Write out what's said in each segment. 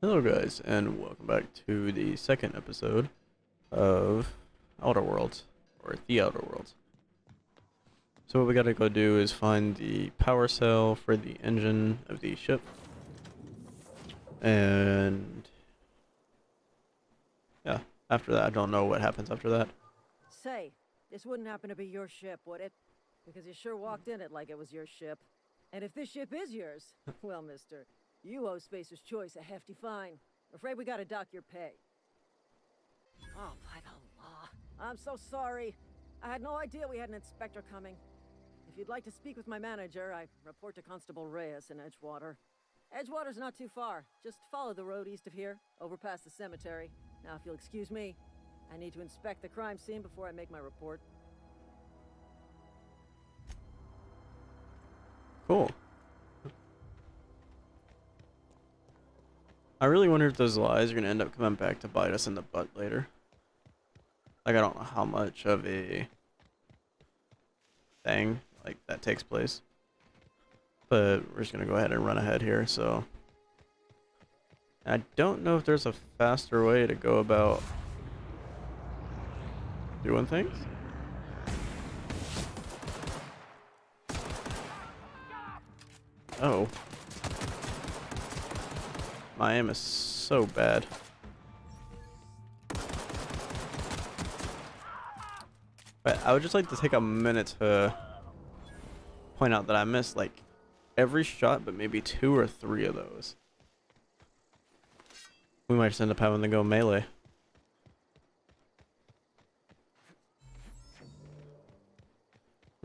Hello guys, and welcome back to the second episode of Outer Worlds, or The Outer Worlds. So what we gotta go do is find the power cell for the engine of the ship, and yeah, after that I don't know what happens after that. Say, this wouldn't happen to be your ship, would it? Because you sure walked in it like it was your ship. And if this ship is yours, well, mister, you owe Spacer's Choice a hefty fine. Afraid we gotta dock your pay. Oh, by the law. I'm so sorry. I had no idea we had an inspector coming. If you'd like to speak with my manager, I report to Constable Reyes in Edgewater. Edgewater's not too far. Just follow the road east of here, over past the cemetery. Now, if you'll excuse me, I need to inspect the crime scene before I make my report. Cool. I really wonder if those lies are gonna end up coming back to bite us in the butt later. Like, I don't know how much of a thing like that takes place, but we're just gonna go ahead and run ahead here. So I don't know if there's a faster way to go about doing things. Oh, my aim is so bad. But I would just like to take a minute to point out that I missed like every shot, but maybe 2 or 3 of those. We might just end up having to go melee.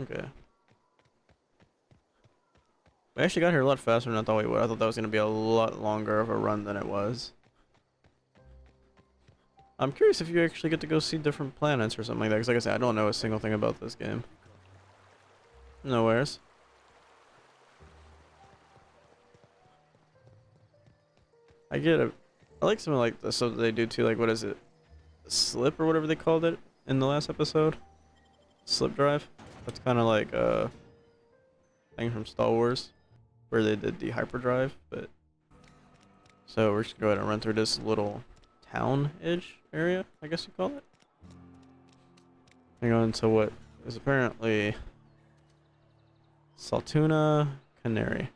Okay. We actually got here a lot faster than I thought we would. I thought that was going to be a lot longer of a run than it was. I'm curious if you actually get to go see different planets or something like that. Because like I said, I don't know a single thing about this game. Nowheres. I like something like this. So they do too. Like, what is it? Slip or whatever they called it in the last episode? Slip drive? That's kind of like a thing from Star Wars, where they did the hyperdrive. But so we're just gonna go ahead and run through this little town-ish area, I guess you call it. And go into what is apparently Saltuna Cannery.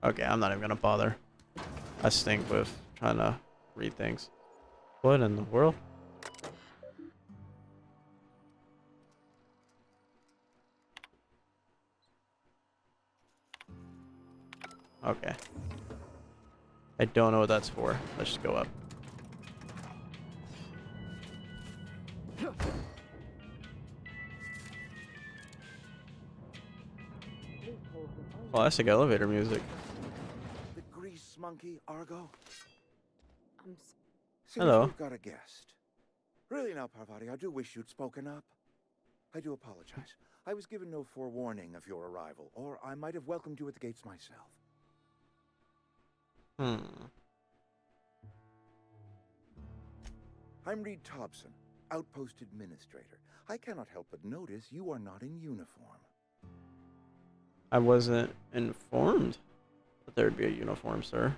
Okay, I'm not even gonna bother. I stink with trying to read things. What in the world? Okay. I don't know what that's for. Let's just go up. Classic elevator music. The grease monkey, Argo? I'm Seems Hello. we've got a guest. Really now, Parvati, I do wish you'd spoken up. I do apologize. I was given no forewarning of your arrival, or I might have welcomed you at the gates myself. I'm Reed Thompson, Outpost Administrator. I cannot help but notice you are not in uniform. I wasn't informed that there'd be a uniform, sir.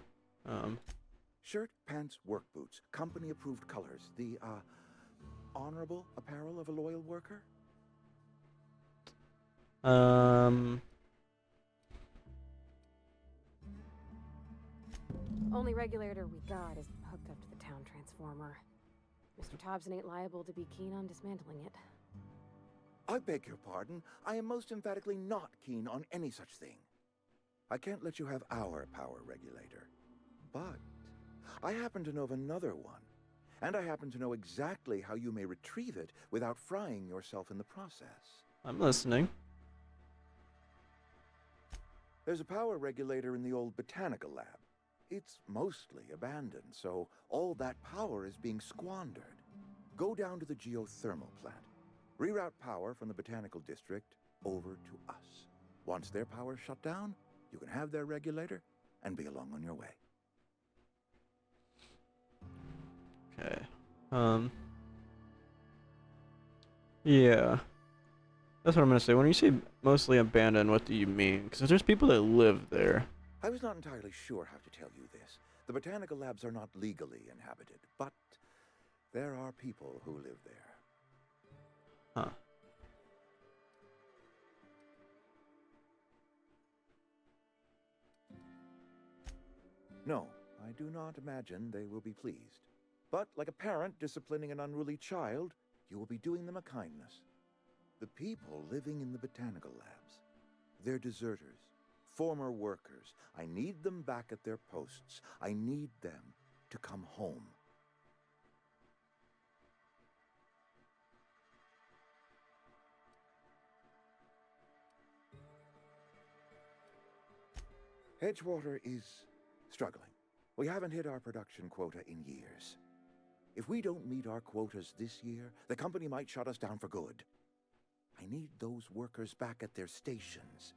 Shirt, pants, work boots, company-approved colors. The, honorable apparel of a loyal worker? Only regulator we got is hooked up to the town transformer. Mr. Thompson ain't liable to be keen on dismantling it. I beg your pardon. I am most emphatically not keen on any such thing. I can't let you have our power regulator. But I happen to know of another one. And I happen to know exactly how you may retrieve it without frying yourself in the process. I'm listening. There's a power regulator in the old botanical lab. It's mostly abandoned, so all that power is being squandered. Go down to the geothermal plant. Reroute power from the botanical district over to us. Once their power's shut down, you can have their regulator and be along on your way. Okay. Yeah. That's what I'm gonna say. When you say mostly abandoned, what do you mean? Because there's people that live there. I was not entirely sure how to tell you this. The botanical labs are not legally inhabited, but there are people who live there. Huh. No, I do not imagine they will be pleased. But like a parent disciplining an unruly child, you will be doing them a kindness. The people living in the botanical labs, they're deserters, former workers. I need them back at their posts. I need them to come home. Edgewater is struggling. We haven't hit our production quota in years. If we don't meet our quotas this year, the company might shut us down for good. I need those workers back at their stations.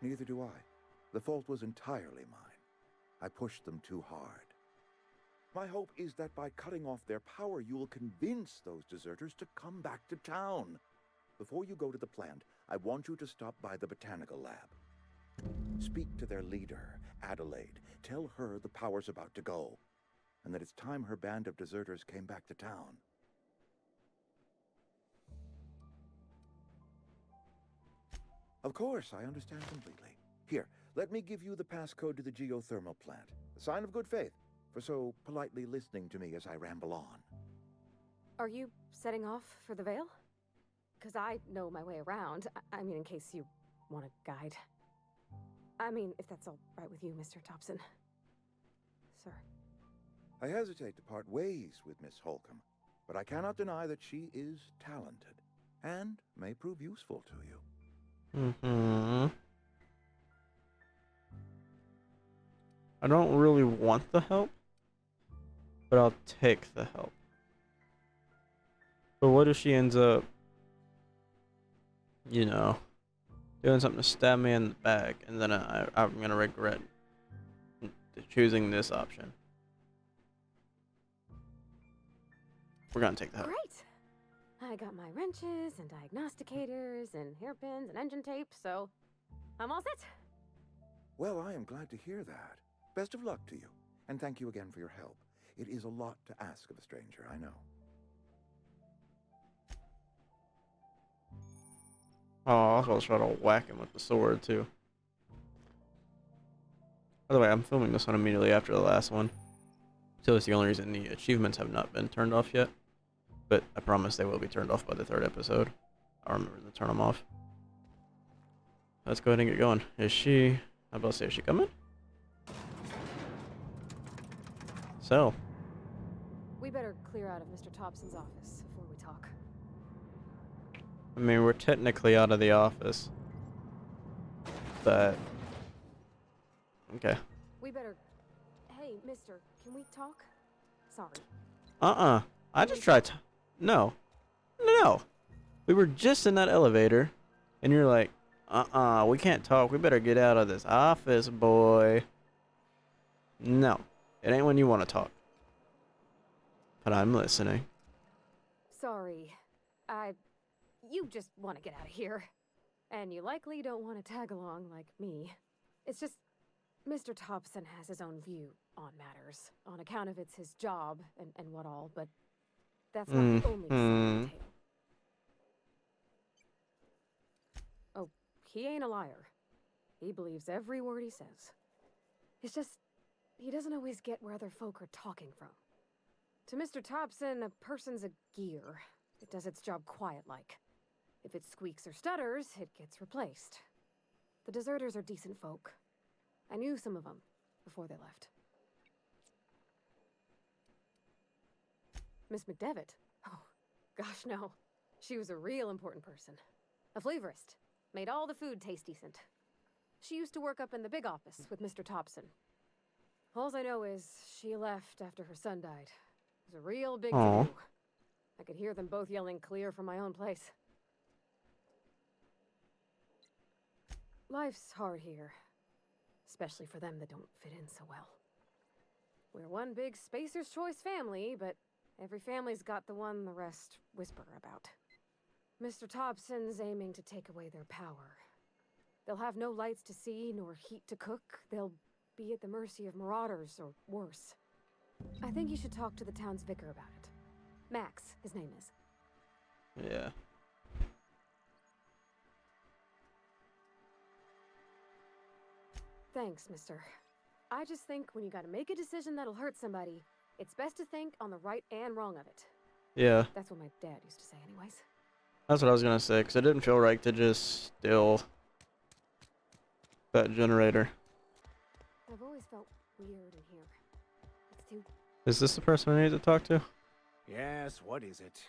Neither do I. The fault was entirely mine. I pushed them too hard. My hope is that by cutting off their power, you will convince those deserters to come back to town. Before you go to the plant, I want you to stop by the botanical lab. Speak to their leader, Adelaide. Tell her the power's about to go, and that it's time her band of deserters came back to town. Of course, I understand completely. Here, let me give you the passcode to the geothermal plant. A sign of good faith, for so politely listening to me as I ramble on. Are you setting off for the Vale? Because I know my way around. I mean, in case you want a guide. I mean, if that's all right with you, Mr. Thompson. Sir. I hesitate to part ways with Miss Holcomb, but I cannot deny that she is talented, and may prove useful to you. I don't really want the help, but I'll take the help. But what if she ends up, you know, doing something to stab me in the back, and then I'm gonna regret choosing this option? We're gonna take the help. Great! I got my wrenches and diagnosticators and hairpins and engine tape, so I'm all set. Well, I am glad to hear that. Best of luck to you, and thank you again for your help. It is a lot to ask of a stranger, I know. Oh, I was about to try to whack him with the sword, too. By the way, I'm filming this one immediately after the last one. So it's the only reason the achievements have not been turned off yet. But I promise they will be turned off by the 3rd episode. I'll remember to turn them off. Let's go ahead and get going. Is she... I'm about to say, is she coming? So. We better clear out of Mr. Thompson's office before we talk. I mean, we're technically out of the office. But... okay. We better... Hey, mister, can we talk? Sorry. I just tried to... No. No. We were just in that elevator, and you're like, we can't talk. We better get out of this office, boy. No. It ain't when you want to talk. But I'm listening. Sorry. You just want to get out of here. And you likely don't want to tag along like me. It's just... Mr. Thompson has his own view on matters, on account of it's his job and what all, but that's not the only side of the tale. Oh, he ain't a liar. He believes every word he says. It's just, he doesn't always get where other folk are talking from. To Mr. Thompson, a person's a gear. It does its job quiet-like. If it squeaks or stutters, it gets replaced. The deserters are decent folk. I knew some of them before they left. Miss McDevitt? Oh, gosh, no. She was a real important person. A flavorist. Made all the food taste decent. She used to work up in the big office with Mr. Thompson. All I know is she left after her son died. It was a real big to-do. I could hear them both yelling clear from my own place. Life's hard here. especially for them that don't fit in so well. We're one big Spacer's Choice family, but every family's got the one the rest whisper about. Mr. Thompson's aiming to take away their power. They'll have no lights to see, nor heat to cook. They'll be at the mercy of marauders, or worse. I think you should talk to the town's vicar about it. Max, his name is. Yeah. Thanks, mister. I just think when you gotta make a decision that'll hurt somebody, it's best to think on the right and wrong of it. Yeah. That's what my dad used to say anyways. That's what I was gonna say, because it didn't feel right to just steal that generator. I've always felt weird in here. It's too... Is this the person I need to talk to? Yes, what is it?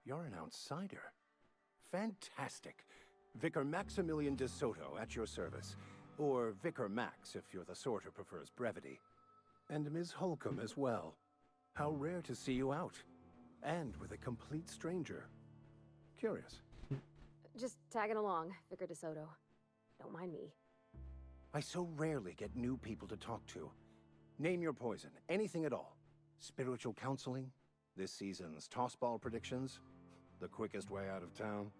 You're an outsider. Fantastic. Vicar Maximilian de Soto at your service. Or Vicar Max, if you're the sort who prefers brevity. And Ms. Holcomb as well. How rare to see you out. And with a complete stranger. Curious. Just tagging along, Vicar de Soto. Don't mind me. I so rarely get new people to talk to. Name your poison, anything at all. Spiritual counseling, this season's tossball predictions, the quickest way out of town.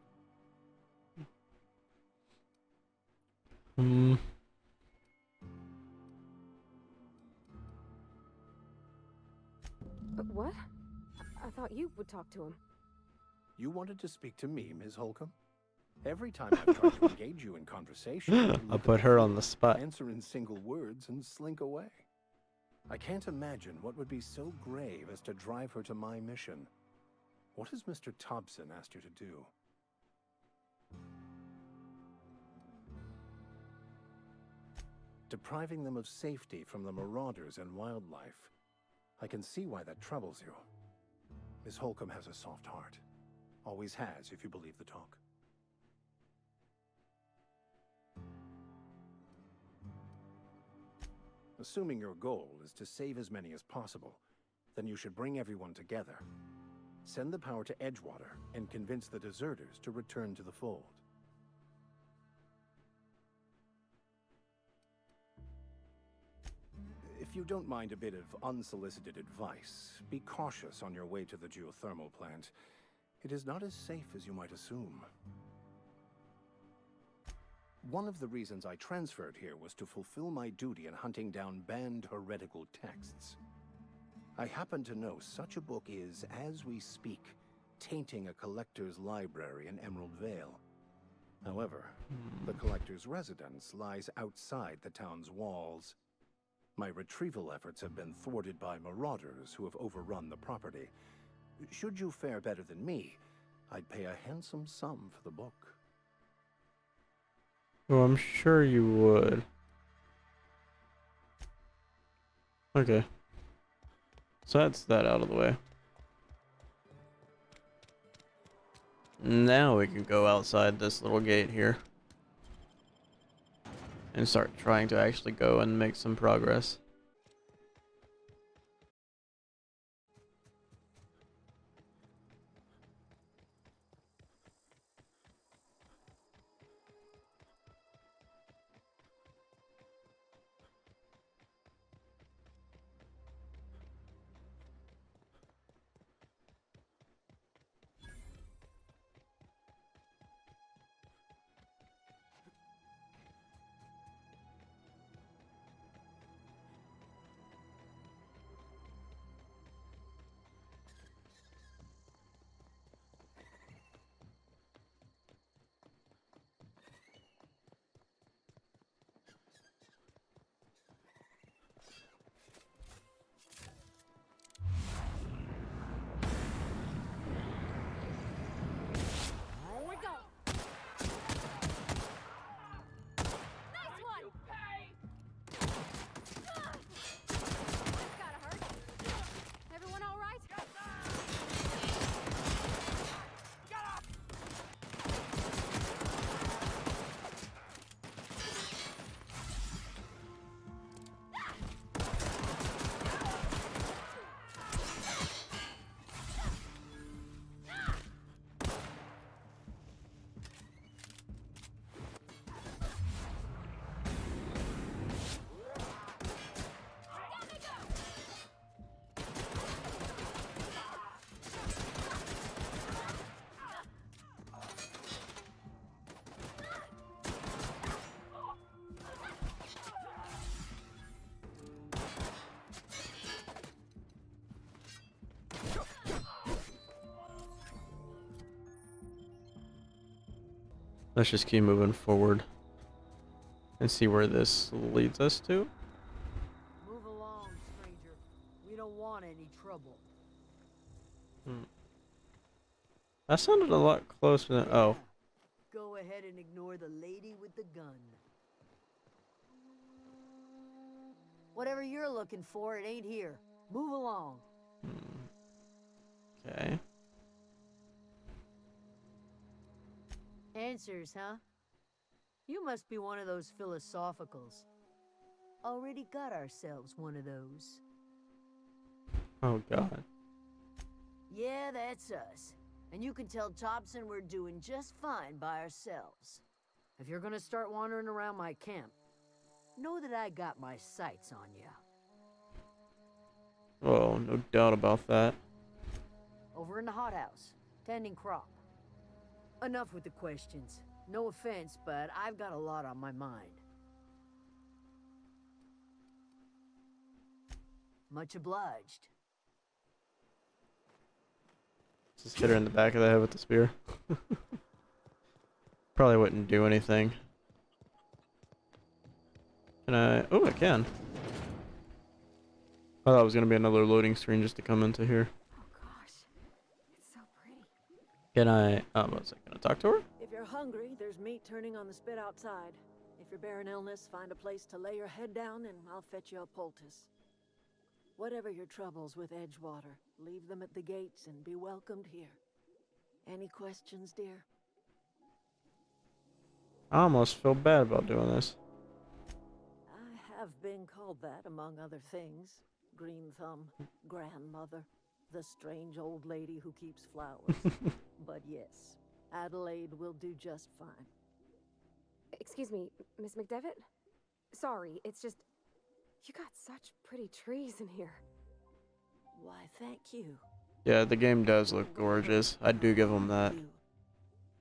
What? I thought you would talk to him. You wanted to speak to me, Ms. Holcomb? Every time I've tried to engage you in conversation, you I look put at her the on the spot. answer in single words and slink away. I can't imagine what would be so grave as to drive her to my mission. What has Mr. Thompson asked you to do? Depriving them of safety from the marauders and wildlife. I can see why that troubles you. Miss Holcomb has a soft heart. Always has, if you believe the talk. Assuming your goal is to save as many as possible, then you should bring everyone together. Send the power to Edgewater and convince the deserters to return to the fold. If you don't mind a bit of unsolicited advice, be cautious on your way to the geothermal plant. It is not as safe as you might assume. One of the reasons I transferred here was to fulfill my duty in hunting down banned heretical texts. I happen to know such a book is, as we speak, tainting a collector's library in Emerald Vale. However, the collector's residence lies outside the town's walls. My retrieval efforts have been thwarted by marauders who have overrun the property. Should you fare better than me, I'd pay a handsome sum for the book. Well, I'm sure you would. Okay. So that's that out of the way. Now we can go outside this little gate here. And start trying to actually go and make some progress. Let's just keep moving forward and see where this leads us to. Move along, stranger. We don't want any trouble. That sounded a lot closer than. Oh. Go ahead and ignore the lady with the gun. Whatever you're looking for, it ain't here. Move along. Okay. Answers, huh? You must be one of those philosophicals. Already got ourselves one of those. Oh god. Yeah, that's us. And you can tell Thompson we're doing just fine by ourselves. If you're gonna start wandering around my camp, know that I got my sights on you. Oh, no doubt about that. Over in the hothouse, tending crop. Enough with the questions. No offense, but I've got a lot on my mind. Much obliged. Just hit her in the back of the head with the spear. Probably wouldn't do anything. Can I? Oh, I can. I thought it was gonna be another loading screen just to come into here. Oh gosh, it's so pretty. Can I? Oh, what was I gonna talk to her? If you're hungry, there's meat turning on the spit outside. If you're bearing illness, find a place to lay your head down and I'll fetch you a poultice. Whatever your troubles with Edgewater, leave them at the gates and be welcomed here. Any questions, dear? I almost feel bad about doing this. I have been called that, among other things. Green Thumb, grandmother, the strange old lady who keeps flowers. But yes, Adelaide will do just fine. Excuse me, Miss McDevitt? Sorry, it's just... You got such pretty trees in here. Why, thank you. Yeah, the game does look gorgeous. I do give them that.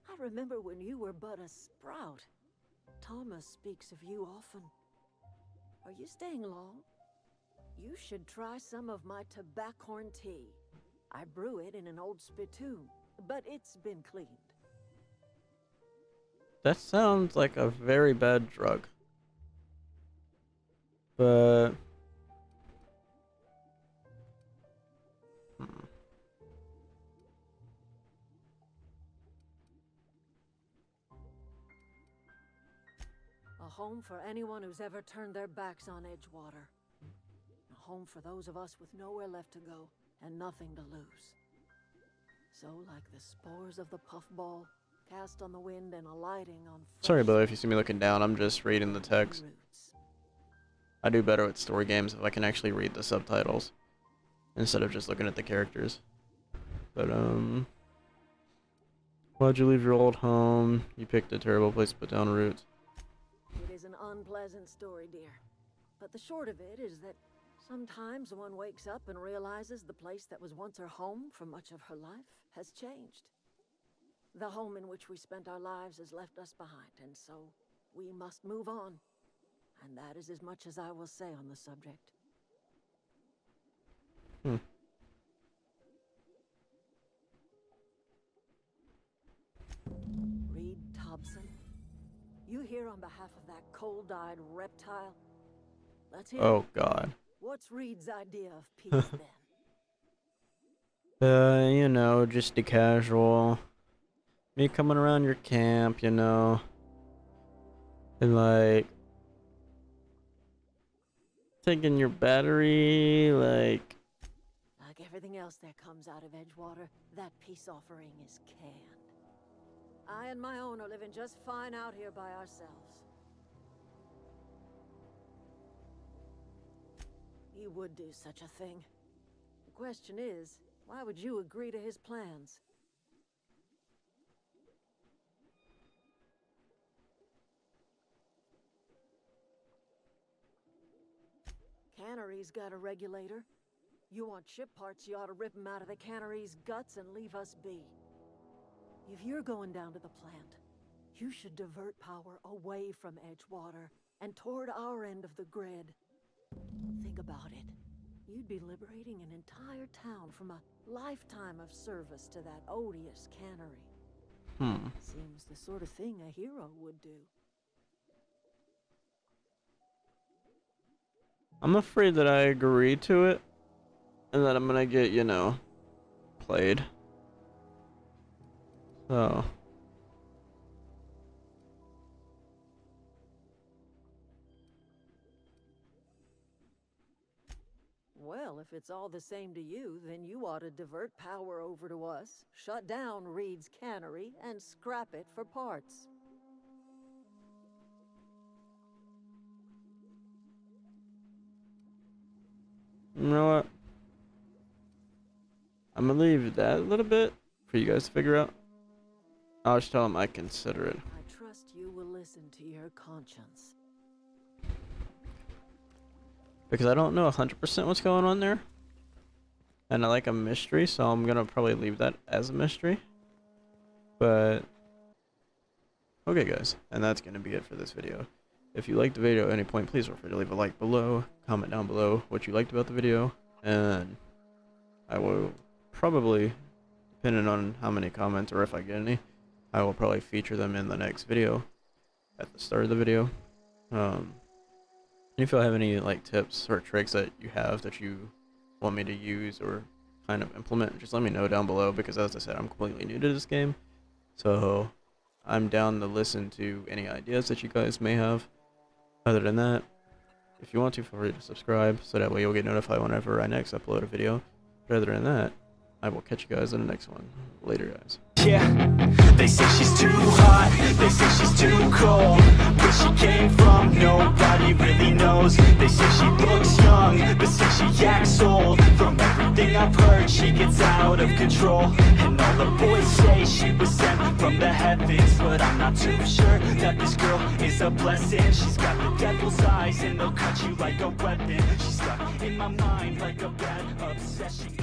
I remember when you were but a sprout. Thomas speaks of you often. Are you staying long? You should try some of my tobaccorn tea. I brew it in an old spittoon, but it's been cleaned. That sounds like a very bad drug. But... A home for anyone who's ever turned their backs on Edgewater. A home for those of us with nowhere left to go and nothing to lose. So, like the spores of the puffball, cast on the wind and alighting on... Sorry, Billy, if you see me looking down, I'm just reading the text. Roots. I do better with story games if I can actually read the subtitles instead of just looking at the characters. But, why'd you leave your old home? You picked a terrible place to put down roots. It is an unpleasant story, dear. But the short of it is that sometimes one wakes up and realizes the place that was once her home for much of her life has changed. The home in which we spent our lives has left us behind, and so we must move on. And that is as much as I will say on the subject. Reed Thompson, you here on behalf of that cold-eyed reptile? Let's hear Oh, it. God. What's Reed's idea of peace, then? You know, just a casual... Me coming around your camp, you know... And, like... Taking your battery, like... Like everything else that comes out of Edgewater, that peace offering is canned. I and my own are living just fine out here by ourselves. He would do such a thing. The question is, why would you agree to his plans? Cannery's got a regulator. You want ship parts, you ought to rip them out of the cannery's guts and leave us be. If you're going down to the plant, you should divert power away from Edgewater and toward our end of the grid. Think about it. You'd be liberating an entire town from a lifetime of service to that odious cannery. Seems the sort of thing a hero would do. I'm afraid that I agree to it, and that I'm gonna get, you know, played. So. Well, if it's all the same to you, then you ought to divert power over to us, shut down Reed's cannery, and scrap it for parts. You know what? I'm gonna leave that a little bit for you guys to figure out. I'll just tell them I consider it. I trust you will listen to your conscience. Because I don't know 100% what's going on there. And I like a mystery, so I'm gonna probably leave that as a mystery. But okay guys, and that's gonna be it for this video. If you liked the video at any point, please feel free to leave a like below, comment down below what you liked about the video, and I will probably, depending on how many comments or if I get any, I will probably feature them in the next video at the start of the video. If you have any like tips or tricks that you have that you want me to use or kind of implement, just let me know down below, because as I said, I'm completely new to this game, so I'm down to listen to any ideas that you guys may have. Other than that, if you want to, feel free to subscribe, so that way you'll get notified whenever I next upload a video. But other than that, I will catch you guys in the next one. Later, guys. Yeah, they say she's too hot, they say she's too cold. Where she came from, nobody really knows. They say she looks young, but say she acts old. From everything I've heard, she gets out of control. And all the boys say she was sent from the heavens, but I'm not too sure that this girl is a blessing. She's got the devil's eyes and they'll cut you like a weapon. She's stuck in my mind like a bad obsession.